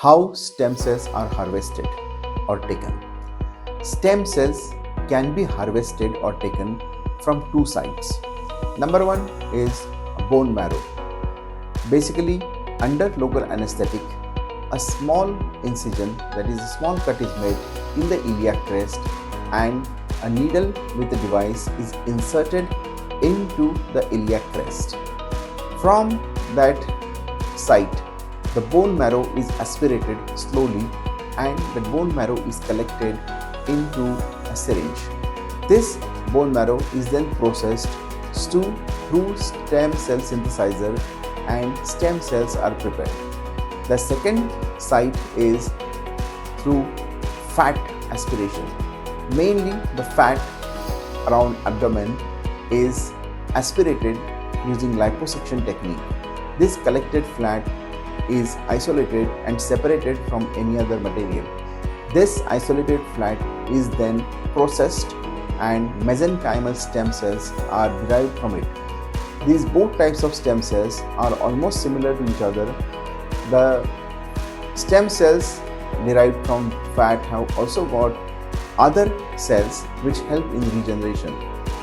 How stem cells are harvested or taken. Stem cells can be harvested or taken from two sites. Number one is bone marrow. Basically, under local anesthetic, a small incision, that is a small cut, is made in the iliac crest and a needle with a device is inserted into the iliac crest. From that site, the bone marrow is aspirated slowly and the bone marrow is collected into a syringe. This bone marrow is then processed through stem cell synthesizer and stem cells are prepared. The second site is through fat aspiration. Mainly the fat around abdomen is aspirated using liposuction technique. This collected fat is isolated and separated from any other material. This isolated fat is then processed and mesenchymal stem cells are derived from it. These both types of stem cells are almost similar to each other. The stem cells derived from fat have also got other cells which help in regeneration.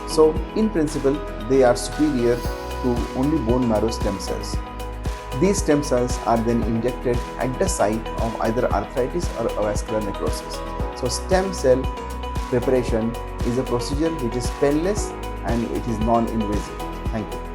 So in principle, they are superior to only bone marrow stem cells. These stem cells are then injected at the site of either arthritis or avascular necrosis. So stem cell preparation is a procedure which is painless and it is non-invasive. Thank you.